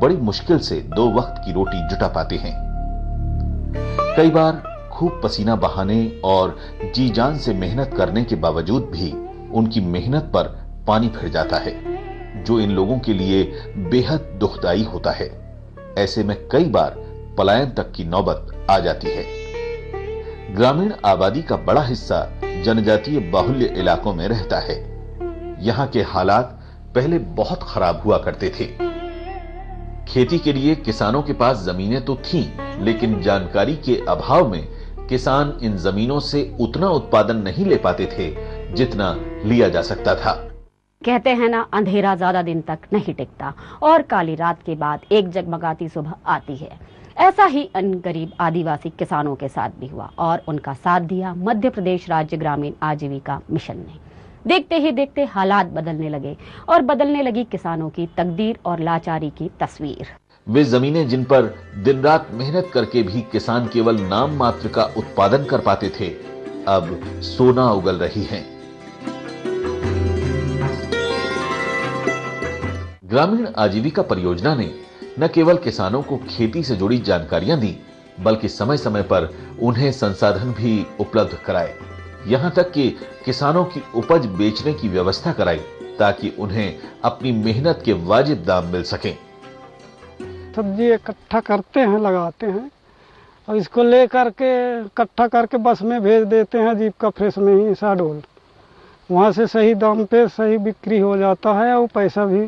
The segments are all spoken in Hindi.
बड़ी मुश्किल से 2 वक्त की रोटी जुटा पाते हैं। कई बार खूब पसीना बहाने और जी जान से मेहनत करने के बावजूद भी उनकी मेहनत पर पानी फिर जाता है, जो इन लोगों के लिए बेहद दुखदाई होता है। ऐसे में कई बार पलायन तक की नौबत आ जाती है। ग्रामीण आबादी का बड़ा हिस्सा जनजातीय बाहुल्य इलाकों में रहता है। यहां के हालात पहले बहुत खराब हुआ करते थे। खेती के लिए किसानों के पास जमीनें तो थीं, लेकिन जानकारी के अभाव में किसान इन जमीनों से उतना उत्पादन नहीं ले पाते थे जितना लिया जा सकता था। कहते हैं ना, अंधेरा ज्यादा दिन तक नहीं टिकता और काली रात के बाद एक जगमगाती सुबह आती है। ऐसा ही अन गरीब आदिवासी किसानों के साथ भी हुआ और उनका साथ दिया मध्य प्रदेश राज्य ग्रामीण आजीविका मिशन ने। देखते ही देखते हालात बदलने लगे और बदलने लगी किसानों की तकदीर और लाचारी की तस्वीर। वे जमीनें जिन पर दिन रात मेहनत करके भी किसान केवल नाम मात्र का उत्पादन कर पाते थे, अब सोना उगल रही हैं। ग्रामीण आजीविका परियोजना ने न केवल किसानों को खेती से जुड़ी जानकारियां दी, बल्कि समय समय पर उन्हें संसाधन भी उपलब्ध कराए। यहां तक कि किसानों की उपज बेचने की व्यवस्था कराई, ताकि उन्हें अपनी मेहनत के वाजिब दाम मिल सकें। सब्जी इकट्ठा करते हैं, लगाते हैं और इसको ले करके इकट्ठा करके बस में भेज देते हैं, जीविका फ्रेश में ही शहडोल। वहाँ से सही दाम पे सही बिक्री हो जाता है और पैसा भी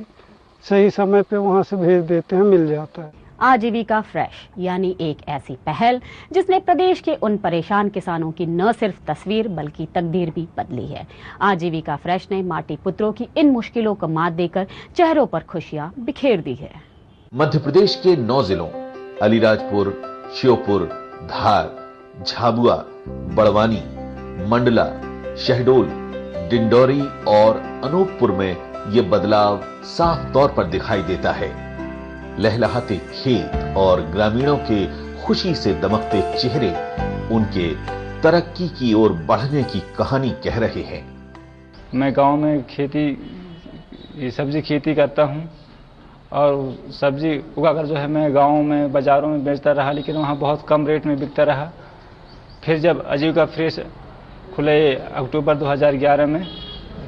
सही समय पे वहाँ से भेज देते हैं, मिल जाता है। आजीविका फ्रेश यानी एक ऐसी पहल जिसने प्रदेश के उन परेशान किसानों की न सिर्फ तस्वीर बल्कि तकदीर भी बदली है। आजीविका फ्रेश ने माटी पुत्रों की इन मुश्किलों को मात देकर चेहरों पर खुशियां बिखेर दी है। मध्य प्रदेश के 9 जिलों अलीराजपुर, श्योपुर, धार, झाबुआ, बड़वानी, मंडला, शहडोल, डिंडौरी और अनूपपुर में ये बदलाव साफ तौर पर दिखाई देता है। लहलहाते खेत और ग्रामीणों के खुशी से दमकते चेहरे उनके तरक्की की ओर बढ़ने की कहानी कह रहे हैं। मैं गांव में सब्जी खेती करता हूं और सब्जी उगाकर जो है मैं गांव में बाजारों में बेचता रहा, लेकिन वहां बहुत कम रेट में बिकता रहा। फिर जब आजीविका फ्रेश खुले अक्टूबर 2011 में,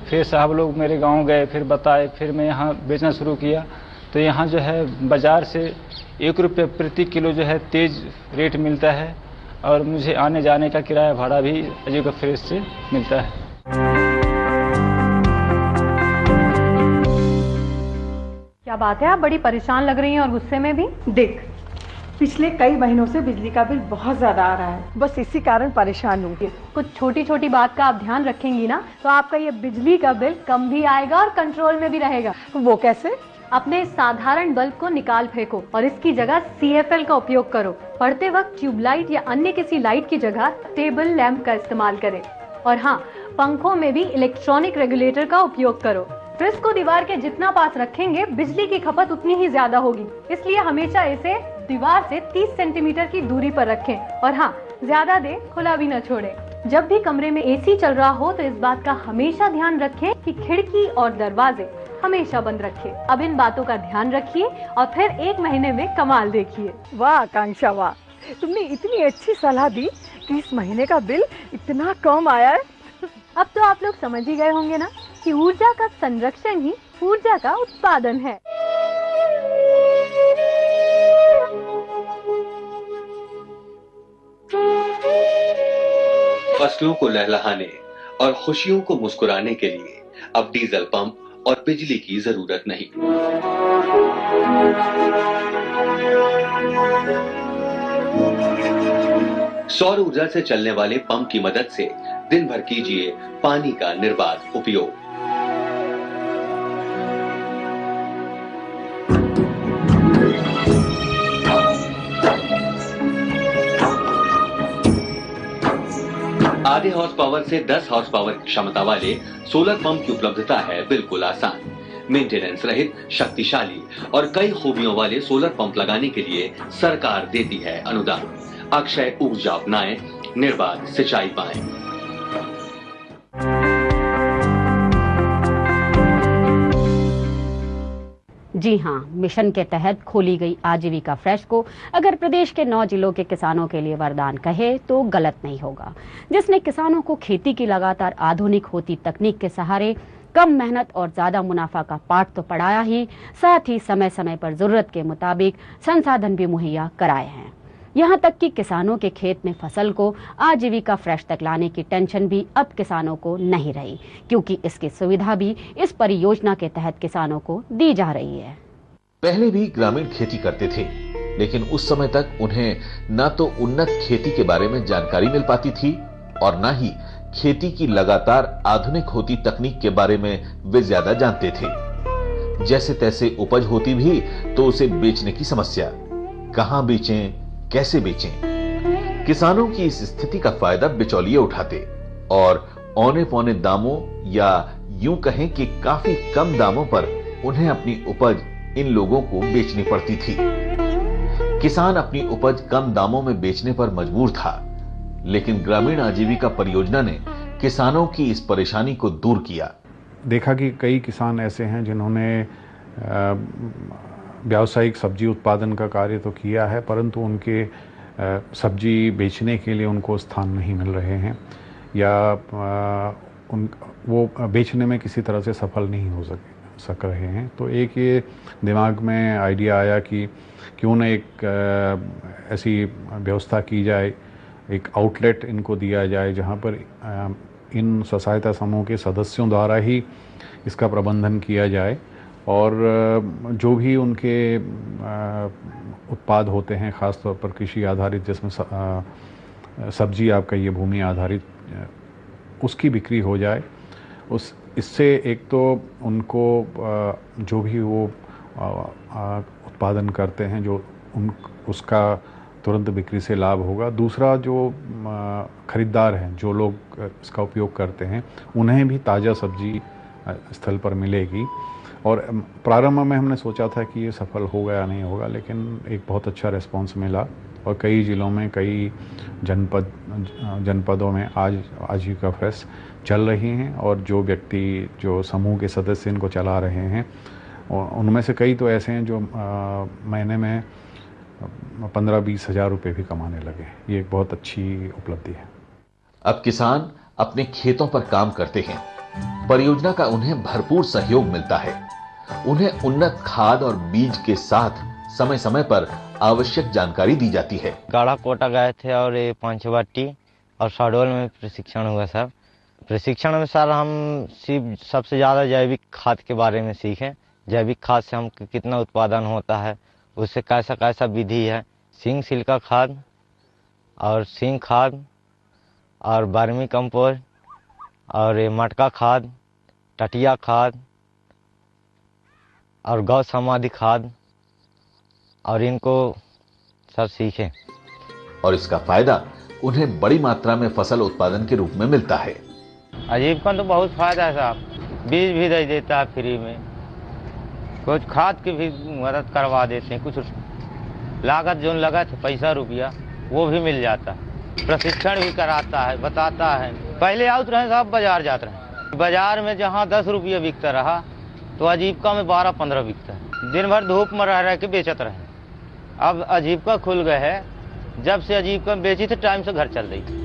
फिर साहब लोग मेरे गांव गए, फिर बताए, फिर मैं यहां बेचना शुरू किया। तो यहाँ जो है बाजार से 1 रुपये प्रति किलो जो है तेज रेट मिलता है और मुझे आने जाने का किराया भाड़ा भी आजीविका फ्रेश से मिलता है। क्या बात है, आप बड़ी परेशान लग रही हैं और गुस्से में भी। देख, पिछले कई महीनों से बिजली का बिल बहुत ज्यादा आ रहा है, बस इसी कारण परेशान हूँ। कुछ छोटी छोटी बात का आप ध्यान रखेंगी ना, तो आपका ये बिजली का बिल कम भी आएगा और कंट्रोल में भी रहेगा। वो कैसे? अपने साधारण बल्ब को निकाल फेंको और इसकी जगह CFL का उपयोग करो। पढ़ते वक्त ट्यूबलाइट या अन्य किसी लाइट की जगह टेबल लैंप का इस्तेमाल करें। और हाँ, पंखों में भी इलेक्ट्रॉनिक रेगुलेटर का उपयोग करो। फ्रिज को दीवार के जितना पास रखेंगे बिजली की खपत उतनी ही ज्यादा होगी, इसलिए हमेशा इसे दीवार से 30 सेंटीमीटर की दूरी पर रखें। और हाँ, ज्यादा देर खुला भी न छोड़ें। जब भी कमरे में AC चल रहा हो तो इस बात का हमेशा ध्यान रखें कि खिड़की और दरवाजे हमेशा बंद रखें। अब इन बातों का ध्यान रखिए और फिर 1 महीने में कमाल देखिए। वाह आकांक्षा, वाह, तुमने इतनी अच्छी सलाह दी कि इस महीने का बिल इतना कम आया है। अब तो आप लोग समझ ही गए होंगे ना कि ऊर्जा का संरक्षण ही ऊर्जा का उत्पादन है। फसलों को लहलहाने और खुशियों को मुस्कुराने के लिए अब डीजल पंप और बिजली की जरूरत नहीं। सौर ऊर्जा से चलने वाले पंप की मदद से दिन भर कीजिए पानी का निर्बाध उपयोग। आधे हॉर्स पावर से 10 हॉर्स पावर की क्षमता वाले सोलर पंप की उपलब्धता है बिल्कुल आसान। मेंटेनेंस रहित, शक्तिशाली और कई खूबियों वाले सोलर पंप लगाने के लिए सरकार देती है अनुदान। अक्षय ऊर्जा अपनाएं, निर्बाध सिंचाई पाएं। जी हां, मिशन के तहत खोली गई आजीविका फ्रेश को अगर प्रदेश के 9 जिलों के किसानों के लिए वरदान कहे तो गलत नहीं होगा, जिसने किसानों को खेती की लगातार आधुनिक होती तकनीक के सहारे कम मेहनत और ज्यादा मुनाफा का पाठ तो पढ़ाया ही, साथ ही समय समय पर जरूरत के मुताबिक संसाधन भी मुहैया कराए हैं। यहाँ तक कि किसानों के खेत में फसल को आजीविका फ्रेश तक लाने की टेंशन भी अब किसानों को नहीं रही, क्योंकि इसकी सुविधा भी इस परियोजना के तहत किसानों को दी जा रही है। पहले भी ग्रामीण खेती करते थे, लेकिन उस समय तक उन्हें न तो उन्नत खेती के बारे में जानकारी मिल पाती थी और न ही खेती की लगातार आधुनिक होती तकनीक के बारे में वे ज्यादा जानते थे। जैसे तैसे उपज होती भी तो उसे बेचने की समस्या, कहां बेचें, कैसे बेचें। किसानों की इस स्थिति का फायदा बिचौलिए उठाते और औने पौने दामों या यूं कहें कि काफी कम दामों पर उन्हें अपनी उपज इन लोगों को बेचनी पड़ती थी। किसान अपनी उपज कम दामों में बेचने पर मजबूर था, लेकिन ग्रामीण आजीविका परियोजना ने किसानों की इस परेशानी को दूर किया। देखा कि कई किसान ऐसे हैं जिन्होंने व्यावसायिक सब्जी उत्पादन का कार्य तो किया है, परंतु उनके सब्जी बेचने के लिए उनको स्थान नहीं मिल रहे हैं या वो बेचने में किसी तरह से सफल नहीं हो सक रहे हैं। तो एक ये दिमाग में आइडिया आया कि क्यों न एक ऐसी व्यवस्था की जाए, एक आउटलेट इनको दिया जाए जहां पर इन स्व सहायता समूह के सदस्यों द्वारा ही इसका प्रबंधन किया जाए और जो भी उनके उत्पाद होते हैं, ख़ासतौर पर कृषि आधारित, जिसमें सब्जी आप कहिए भूमि आधारित, उसकी बिक्री हो जाए। इससे एक तो उनको जो भी वो उत्पादन करते हैं जो उसका तुरंत बिक्री से लाभ होगा। दूसरा, जो खरीदार हैं, जो लोग इसका उपयोग करते हैं, उन्हें भी ताज़ा सब्जी स्थल पर मिलेगी। और प्रारंभ में हमने सोचा था कि ये सफल होगा या नहीं होगा, लेकिन एक बहुत अच्छा रिस्पांस मिला और कई ज़िलों में, कई जनपदों में आज आजीविका फ्रेश चल रही हैं और जो व्यक्ति, जो समूह के सदस्य इनको चला रहे हैं, उनमें से कई तो ऐसे हैं जो महीने में 15-20 हज़ार रुपये भी कमाने लगे। ये एक बहुत अच्छी उपलब्धि है। अब किसान अपने खेतों पर काम करते हैं, परियोजना का उन्हें भरपूर सहयोग मिलता है। उन्हें उन्नत खाद और बीज के साथ समय समय पर आवश्यक जानकारी दी जाती है। गाढ़ा कोटा गए थे और ये पंचवटी और शहडोल में प्रशिक्षण हुआ सर। प्रशिक्षण में सर हम सिर्फ सबसे ज़्यादा जैविक खाद के बारे में सीखे। जैविक खाद से हम कितना उत्पादन होता है, उससे कैसा कैसा विधि है, सिंग सिल्का खाद और सिंग खाद और वर्मी कंपोस्ट और ये मटका खाद, टटिया खाद और गौ समाधि खाद, और इनको सब सीखे। और इसका फायदा उन्हें बड़ी मात्रा में फसल उत्पादन के रूप में मिलता है। आजीविका तो बहुत फायदा है साहब, बीज भी दे देता है फ्री में, कुछ खाद की भी मदद करवा देते हैं, कुछ लागत जो लगा था पैसा रुपया वो भी मिल जाता है, प्रशिक्षण भी कराता है, बताता है। पहले आउट रहे साहब, बाजार जाते रहे, बाजार में जहाँ 10 रुपया बिकता रहा तो आजीविका में 12-15 बिकता है। दिन भर धूप में रह के बेचत रहे। अब आजीविका खुल गए है, जब से आजीविका बेची थे टाइम से घर चल रही थी।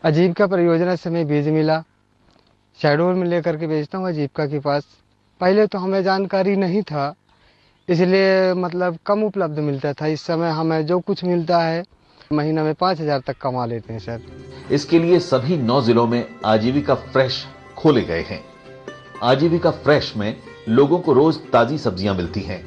आजीविका परियोजना से हमें बीज मिला, शहडोल में लेकर के बेचता हूँ आजीविका के पास। पहले तो हमें जानकारी नहीं था, इसलिए मतलब कम उपलब्ध मिलता था। इस समय हमें जो कुछ मिलता है महीना में 5,000 तक कमा लेते हैं सर। इसके लिए सभी 9 जिलों में आजीविका फ्रेश खोले गए हैं। आजीविका फ्रेश में लोगों को रोज ताजी सब्जियां मिलती हैं।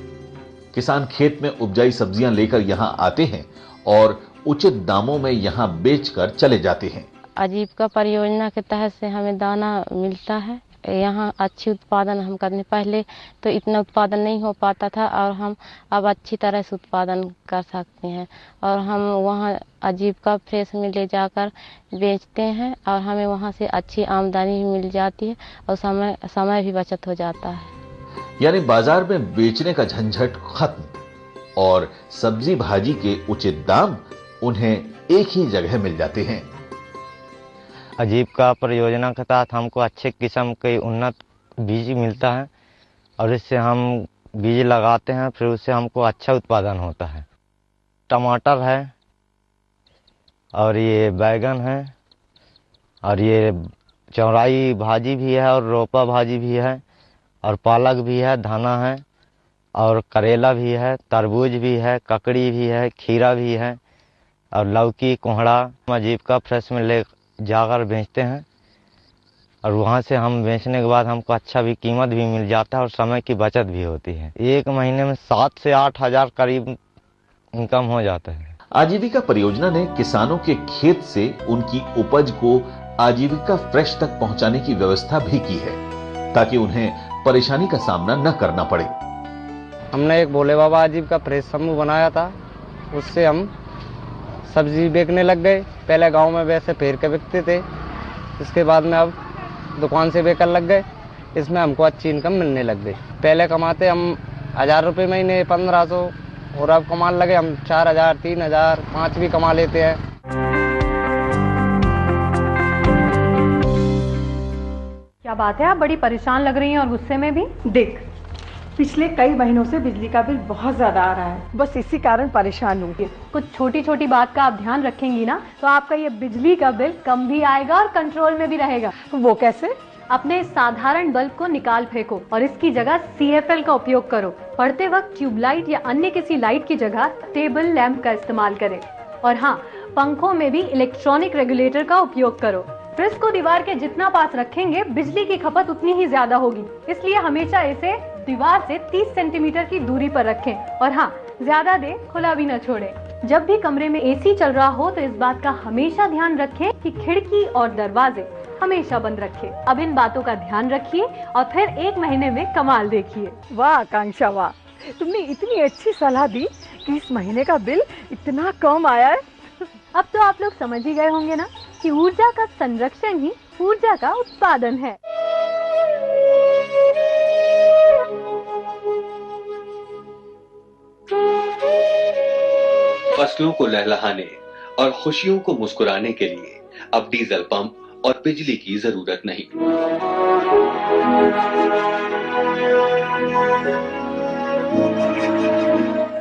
किसान खेत में उपजाई सब्जियां लेकर यहां आते हैं और उचित दामों में यहां बेचकर चले जाते हैं। आजीविका परियोजना के तहत से हमें दाना मिलता है। यहाँ अच्छी उत्पादन हम करने, पहले तो इतना उत्पादन नहीं हो पाता था और हम अब अच्छी तरह से उत्पादन कर सकते हैं और हम वहाँ आजीविका फ्रेश में ले जाकर बेचते हैं और हमें वहाँ से अच्छी आमदनी भी मिल जाती है और समय भी बचत हो जाता है। यानी बाजार में बेचने का झंझट खत्म और सब्जी भाजी के उचित दाम उन्हें एक ही जगह मिल जाते हैं। आजीविका परियोजना के तहत हमको अच्छे किस्म के उन्नत बीज मिलता है और इससे हम बीज लगाते हैं, फिर उससे हमको अच्छा उत्पादन होता है। टमाटर है और ये बैगन है और ये चौराई भाजी भी है और रोपा भाजी भी है और पालक भी है, धाना है और करेला भी है, तरबूज भी है, ककड़ी भी है, खीरा भी है और लौकी, कोहड़ा। आजीविका फ्रेश में ले जाकर बेचते हैं और वहाँ से हम बेचने के बाद हमको अच्छा भी कीमत भी मिल जाता है और समय की बचत भी होती है। एक महीने में 7 से 8 हज़ार करीब इनकम हो जाता है। आजीविका परियोजना ने किसानों के खेत से उनकी उपज को आजीविका फ्रेश तक पहुंचाने की व्यवस्था भी की है ताकि उन्हें परेशानी का सामना न करना पड़े। हमने एक भोले बाबा आजीविका फ्रेश समूह बनाया था, उससे हम सब्जी बेचने लग गए। पहले गांव में वैसे फेर के बेचते थे, इसके बाद में अब दुकान से बेचने लग गए। इसमें हमको अच्छी इनकम मिलने लग गई। पहले कमाते हम 1000 रुपये महीने, 1500, और अब कमाने लगे हम 4000, 3000, 5 भी कमा लेते हैं। क्या बात है, आप बड़ी परेशान लग रही हैं और गुस्से में भी। देख, पिछले कई महीनों से बिजली का बिल बहुत ज्यादा आ रहा है, बस इसी कारण परेशान हूँ। कुछ छोटी छोटी बात का आप ध्यान रखेंगी ना तो आपका ये बिजली का बिल कम भी आएगा और कंट्रोल में भी रहेगा। वो कैसे? अपने साधारण बल्ब को निकाल फेंको और इसकी जगह CFL का उपयोग करो। पढ़ते वक्त ट्यूबलाइट या अन्य किसी लाइट की जगह टेबल लैंप का इस्तेमाल करें। और हाँ, पंखों में भी इलेक्ट्रॉनिक रेगुलेटर का उपयोग करो। फ्रिज को दीवार के जितना पास रखेंगे बिजली की खपत उतनी ही ज्यादा होगी, इसलिए हमेशा इसे दीवार से 30 सेंटीमीटर की दूरी पर रखें। और हाँ, ज्यादा देर खुला भी न छोड़ें। जब भी कमरे में AC चल रहा हो तो इस बात का हमेशा ध्यान रखें कि खिड़की और दरवाजे हमेशा बंद रखें। अब इन बातों का ध्यान रखिए और फिर 1 महीने में कमाल देखिए। वाह आकांक्षा, वाह, तुमने इतनी अच्छी सलाह दी कि इस महीने का बिल इतना कम आया है। अब तो आप लोग समझ ही गए होंगे ना कि ऊर्जा का संरक्षण ही ऊर्जा का उत्पादन है। फसलों को लहलहाने और खुशियों को मुस्कुराने के लिए अब डीजल पंप और बिजली की जरूरत नहीं।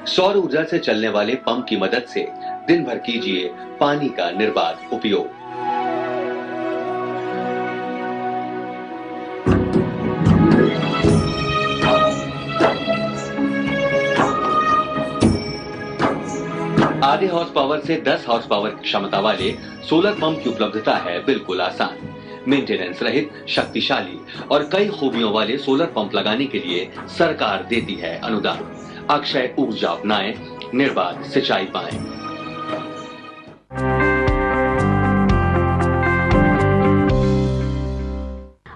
सौर ऊर्जा से चलने वाले पंप की मदद से दिन भर कीजिए पानी का निर्बाध उपयोग। आधे हॉर्स पावर से 10 हॉर्स पावर की क्षमता वाले सोलर पंप की उपलब्धता है बिल्कुल आसान। मेंटेनेंस रहित, शक्तिशाली और कई खूबियों वाले सोलर पंप लगाने के लिए सरकार देती है अनुदान। अक्षय ऊर्जा अपनाएं, निर्बाध सिंचाई पाएं।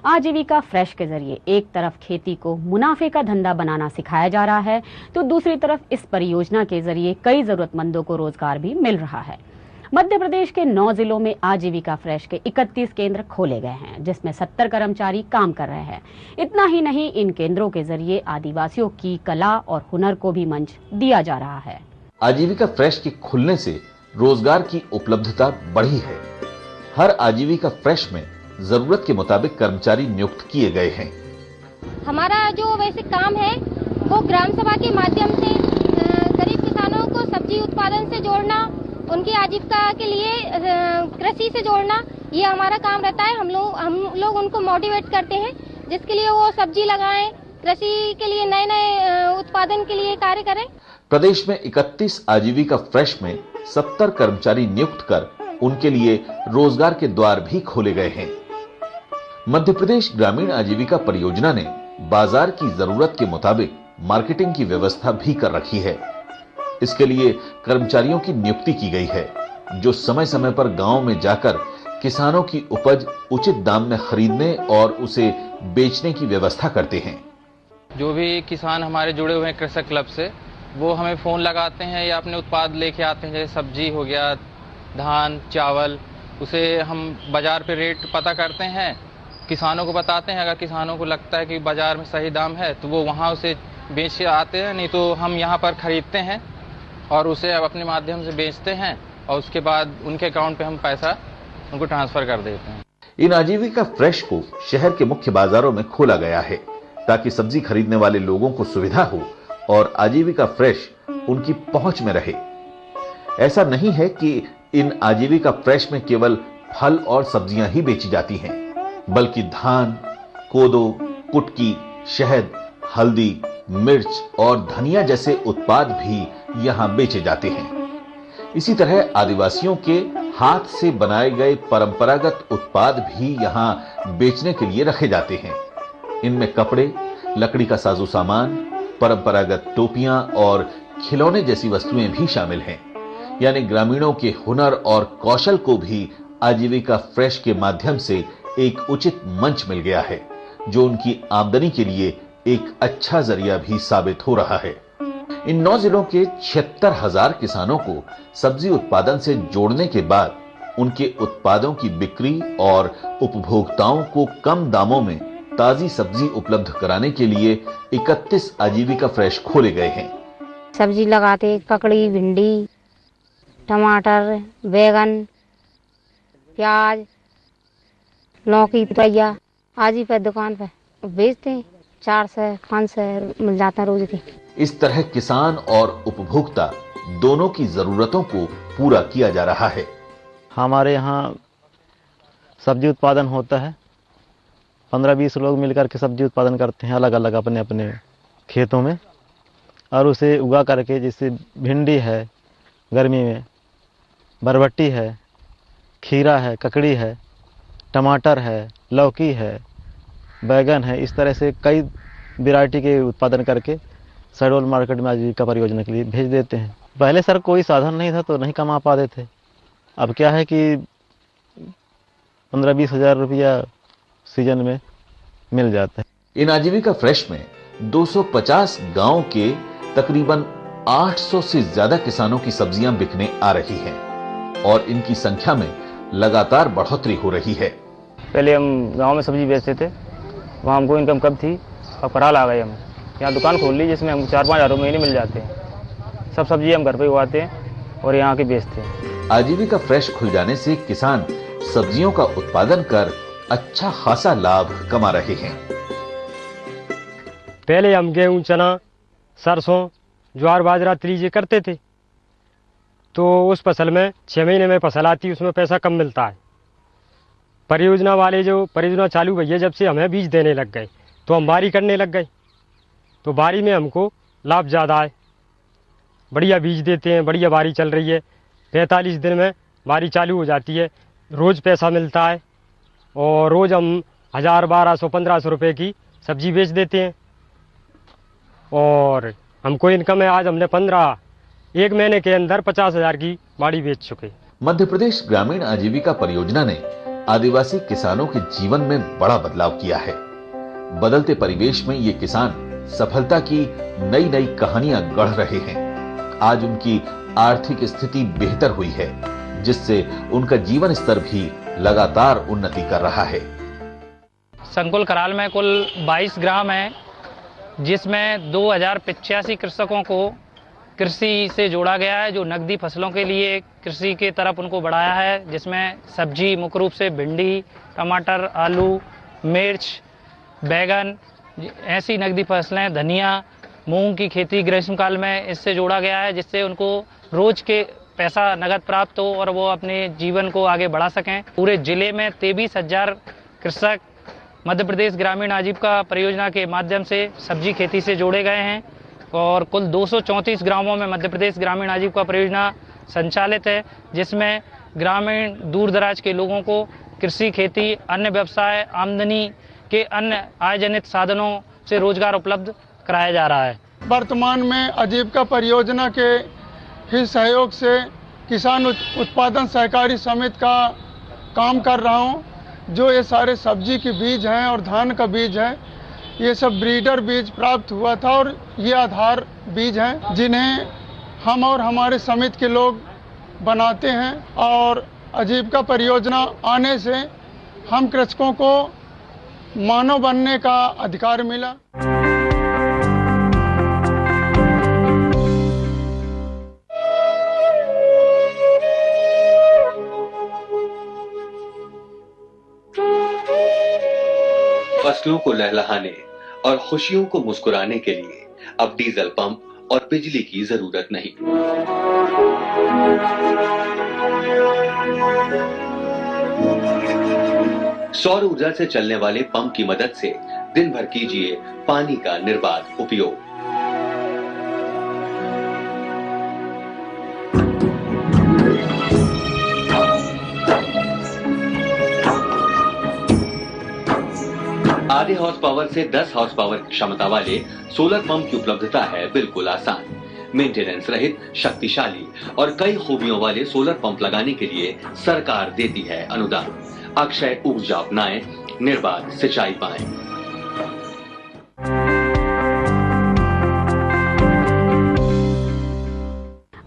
आजीविका फ्रेश के जरिए एक तरफ खेती को मुनाफे का धंधा बनाना सिखाया जा रहा है तो दूसरी तरफ इस परियोजना के जरिए कई जरूरतमंदों को रोजगार भी मिल रहा है। मध्य प्रदेश के 9 जिलों में आजीविका फ्रेश के 31 केंद्र खोले गए हैं, जिसमें 70 कर्मचारी काम कर रहे हैं। इतना ही नहीं, इन केंद्रों के जरिए आदिवासियों की कला और हुनर को भी मंच दिया जा रहा है। आजीविका फ्रेश के खुलने से रोजगार की उपलब्धता बढ़ी है। हर आजीविका फ्रेश में जरूरत के मुताबिक कर्मचारी नियुक्त किए गए हैं। हमारा जो वैसे काम है वो ग्राम सभा के माध्यम से गरीब किसानों को सब्जी उत्पादन से जोड़ना, उनकी आजीविका के लिए कृषि से जोड़ना, ये हमारा काम रहता है। हम लोग उनको मोटिवेट करते हैं जिसके लिए वो सब्जी लगाएं, कृषि के लिए नए नए उत्पादन के लिए कार्य करें। प्रदेश में 31 आजीविका फ्रेश में 70 कर्मचारी नियुक्त कर उनके लिए रोजगार के द्वार भी खोले गए हैं। मध्य प्रदेश ग्रामीण आजीविका परियोजना ने बाजार की जरूरत के मुताबिक मार्केटिंग की व्यवस्था भी कर रखी है। इसके लिए कर्मचारियों की नियुक्ति की गई है जो समय समय पर गांव में जाकर किसानों की उपज उचित दाम में खरीदने और उसे बेचने की व्यवस्था करते हैं। जो भी किसान हमारे जुड़े हुए हैं कृषक क्लब से, वो हमें फोन लगाते हैं या अपने उत्पाद लेके आते हैं, जैसे सब्जी हो गया, धान, चावल, उसे हम बाजार पे रेट पता करते हैं, किसानों को बताते हैं। अगर किसानों को लगता है कि बाजार में सही दाम है तो वो वहाँ उसे बेच के आते हैं, नहीं तो हम यहाँ पर खरीदते हैं और उसे अपने माध्यम से बेचते हैं और उसके बाद उनके अकाउंट पे हम पैसा उनको ट्रांसफ़र कर देते हैं। इन आजीविका फ्रेश को शहर के मुख्य बाजारों में खोला गया है ताकि सब्जी खरीदने वाले लोगों को सुविधा हो और आजीविका फ्रेश उनकी पहुंच में रहे। ऐसा नहीं है कि इन आजीविका फ्रेश में केवल फल और सब्जियां ही बेची जाती हैं, बल्कि धान, कोदो, कुटकी, शहद, हल्दी, मिर्च और धनिया जैसे उत्पाद भी यहां बेचे जाते हैं। इसी तरह आदिवासियों के हाथ से बनाए गए परंपरागत उत्पाद भी यहां बेचने के लिए रखे जाते हैं। इनमें कपड़े, लकड़ी का साजो सामान, परंपरागत टोपियां और खिलौने जैसी वस्तुएं भी शामिल हैं। यानी ग्रामीणों के हुनर और कौशल को भी आजीविका फ्रेश के माध्यम से एक उचित मंच मिल गया है, जो उनकी आमदनी के लिए एक अच्छा जरिया भी साबित हो रहा है। इन 9 जिलों के 76,000 किसानों को सब्जी उत्पादन से जोड़ने के बाद उनके उत्पादों की बिक्री और उपभोक्ताओं को कम दामों में ताजी सब्जी उपलब्ध कराने के लिए 31 आजीविका फ्रेश खोले गए हैं। सब्जी लगाते ककड़ी, भिंडी, टमाटर, बैगन, प्याज, लौकी, तुरैया आदि पर दुकान पर बेचते हैं। 400-500 मिल जाता है रोज के। इस तरह किसान और उपभोक्ता दोनों की जरूरतों को पूरा किया जा रहा है। हमारे यहाँ सब्जी उत्पादन होता है। 15-20 लोग मिलकर के सब्जी उत्पादन करते हैं अलग अलग अपने अपने खेतों में, और उसे उगा करके, जैसे भिंडी है गर्मी में, बरबट्टी है, खीरा है, ककड़ी है, टमाटर है, लौकी है, बैगन है, इस तरह से कई वैरायटी के उत्पादन करके शहडोल मार्केट में आजीविका परियोजना के लिए भेज देते हैं। पहले सर कोई साधन नहीं था तो नहीं कमा पाते थे। अब क्या है कि 15-20 हज़ार रुपया सीजन में मिल जाता है। इन आजीविका फ्रेश में 250 गांव के तकरीबन 800 से ज्यादा किसानों की सब्जियां बिकने आ रही हैं और इनकी संख्या में लगातार बढ़ोतरी हो रही है। पहले हम गांव में सब्जी बेचते थे, वहाँ हमको इनकम कम थी, अब कराल आ गए। हम यहाँ दुकान खोल ली जिसमें हमको 4-5 हज़ार महीने मिल जाते हैं। सब सब्जी हम घर पे उगाते हैं और यहाँ के बेचते हैं। आजीविका फ्रेश खुल जाने से किसान सब्जियों का उत्पादन कर अच्छा खासा लाभ कमा रहे हैं। पहले हम गेहूं, चना, सरसों, ज्वार, बाजरा, तिल करते थे, तो उस फसल में 6 महीने में फसल आती, उसमें पैसा कम मिलता है। परियोजना वाले जो परियोजना चालू भैया जब से हमें बीज देने लग गए तो हम बारी करने लग गए, तो बारी में हमको लाभ ज़्यादा है। बढ़िया बीज देते हैं, बढ़िया बारी चल रही है। 45 दिन में बारी चालू हो जाती है, रोज़ पैसा मिलता है और रोज़ हम 1000, 1200, 1500 रुपये की सब्जी बेच देते हैं और हमको इनकम है। आज हमने 1 महीने के अंदर 50,000 की बाड़ी बेच चुके। मध्य प्रदेश ग्रामीण आजीविका परियोजना ने आदिवासी किसानों के जीवन में बड़ा बदलाव किया है। बदलते परिवेश में ये किसान सफलता की नई नई कहानियां गढ़ रहे हैं। आज उनकी आर्थिक स्थिति बेहतर हुई है, जिससे उनका जीवन स्तर भी लगातार उन्नति कर रहा है। संकुल कराल में कुल 22 ग्राम है, जिसमें 2085 कृषकों को कृषि से जोड़ा गया है, जो नकदी फसलों के लिए कृषि के तरफ उनको बढ़ाया है, जिसमें सब्जी मुख्य रूप से भिंडी, टमाटर, आलू, मिर्च, बैगन, ऐसी नकदी फसलें, धनिया, मूंग की खेती ग्रीष्मकाल में इससे जोड़ा गया है, जिससे उनको रोज के पैसा नगद प्राप्त हो और वो अपने जीवन को आगे बढ़ा सकें। पूरे जिले में 23,000 कृषक मध्य प्रदेश ग्रामीण आजीविका परियोजना के माध्यम से सब्जी खेती से जोड़े गए हैं और कुल 234 ग्रामों में मध्य प्रदेश ग्रामीण आजीविका परियोजना संचालित है, जिसमें ग्रामीण दूर दराज के लोगों को कृषि, खेती, अन्य व्यवसाय, आमदनी के अन्य आय जनित साधनों से रोजगार उपलब्ध कराया जा रहा है। वर्तमान में आजीविका परियोजना के ही सहयोग से किसान उत्पादन सहकारी समिति का काम कर रहा हूँ। जो ये सारे सब्जी के बीज हैं और धान का बीज है, ये सब ब्रीडर बीज प्राप्त हुआ था और ये आधार बीज हैं, जिन्हें हम और हमारे समिति के लोग बनाते हैं। और आजीविका परियोजना आने से हम कृषकों को मानव बनने का अधिकार मिला। फसलों को लहलहाने और खुशियों को मुस्कुराने के लिए अब डीजल पंप और बिजली की जरूरत नहीं। सौर ऊर्जा से चलने वाले पंप की मदद से दिन भर कीजिए पानी का निर्बाध उपयोग। आधे हॉर्स पावर से 10 हॉर्स पावर की क्षमता वाले सोलर पंप की उपलब्धता है बिल्कुल आसान। मेंटेनेंस रहित, शक्तिशाली और कई खूबियों वाले सोलर पंप लगाने के लिए सरकार देती है अनुदान। अक्षय ऊर्जा अपनाएं, निर्बाध सिंचाई पाएं।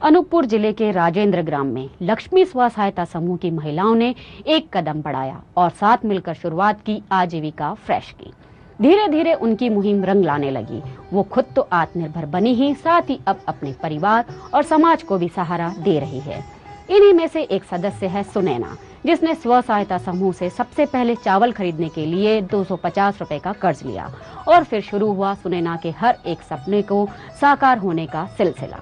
अनूपपुर जिले के राजेंद्र ग्राम में लक्ष्मी स्व सहायता समूह की महिलाओं ने एक कदम बढ़ाया और साथ मिलकर शुरुआत की आजीविका फ्रेश की। धीरे धीरे उनकी मुहिम रंग लाने लगी। वो खुद तो आत्मनिर्भर बनी ही, साथ ही अब अपने परिवार और समाज को भी सहारा दे रही है। इन्हीं में से एक सदस्य है सुनैना, जिसने स्व सहायता समूह से सबसे पहले चावल खरीदने के लिए 250 रुपए का कर्ज लिया और फिर शुरू हुआ सुनैना के हर एक सपने को साकार होने का सिलसिला।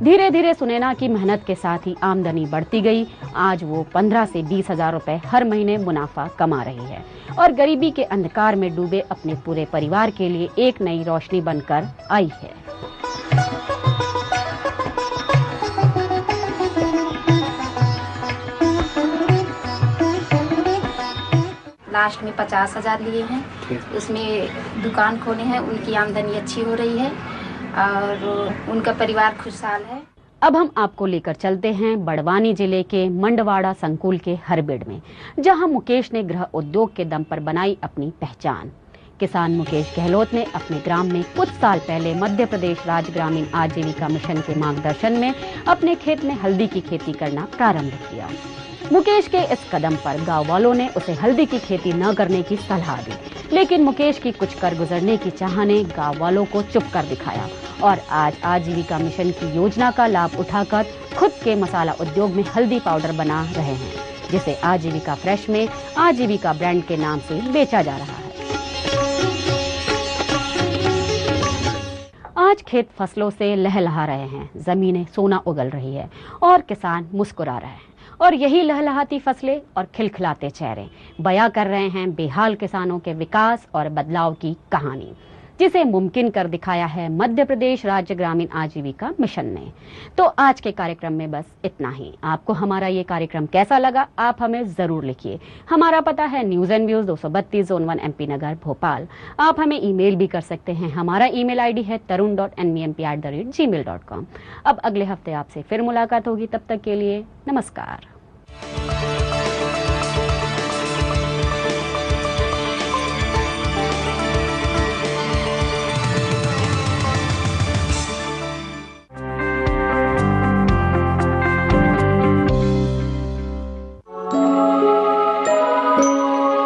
धीरे धीरे सुनैना की मेहनत के साथ ही आमदनी बढ़ती गई। आज वो 15 से 20 हजार रुपए हर महीने मुनाफा कमा रही है और गरीबी के अंधकार में डूबे अपने पूरे परिवार के लिए एक नई रोशनी बनकर आई है। लास्ट में 50,000 लिए हैं, उसमें दुकान खोले हैं, उनकी आमदनी अच्छी हो रही है और उनका परिवार खुशहाल है। अब हम आपको लेकर चलते हैं बड़वानी जिले के मंडवाड़ा संकुल के हरबेड़ में, जहां मुकेश ने गृह उद्योग के दम पर बनाई अपनी पहचान। किसान मुकेश गहलोत ने अपने ग्राम में कुछ साल पहले मध्य प्रदेश राज्य ग्रामीण आजीविका मिशन के मार्गदर्शन में अपने खेत में हल्दी की खेती करना प्रारंभ किया। मुकेश के इस कदम पर गांव वालों ने उसे हल्दी की खेती न करने की सलाह दी, लेकिन मुकेश की कुछ कर गुजरने की चाह ने गांव वालों को चुप कर दिखाया और आज आजीविका मिशन की योजना का लाभ उठाकर खुद के मसाला उद्योग में हल्दी पाउडर बना रहे हैं, जिसे आजीविका फ्रेश में आजीविका ब्रांड के नाम से बेचा जा रहा है। आज खेत फसलों से लहलहा रहे हैं, जमीनें सोना उगल रही है और किसान मुस्कुरा रहे हैं, और यही लहलहाती फसलें और खिलखिलाते चेहरे बयां कर रहे हैं बेहाल किसानों के विकास और बदलाव की कहानी, जिसे मुमकिन कर दिखाया है मध्य प्रदेश राज्य ग्रामीण आजीविका मिशन ने। तो आज के कार्यक्रम में बस इतना ही। आपको हमारा ये कार्यक्रम कैसा लगा, आप हमें जरूर लिखिए। हमारा पता है news and views 232 zone 1 MP Nagar Bhopal. आप हमें ईमेल भी कर सकते हैं। हमारा ईमेल आईडी है tarun.nvmp@gmail.com। अब अगले हफ्ते आपसे फिर मुलाकात होगी, तब तक के लिए नमस्कार।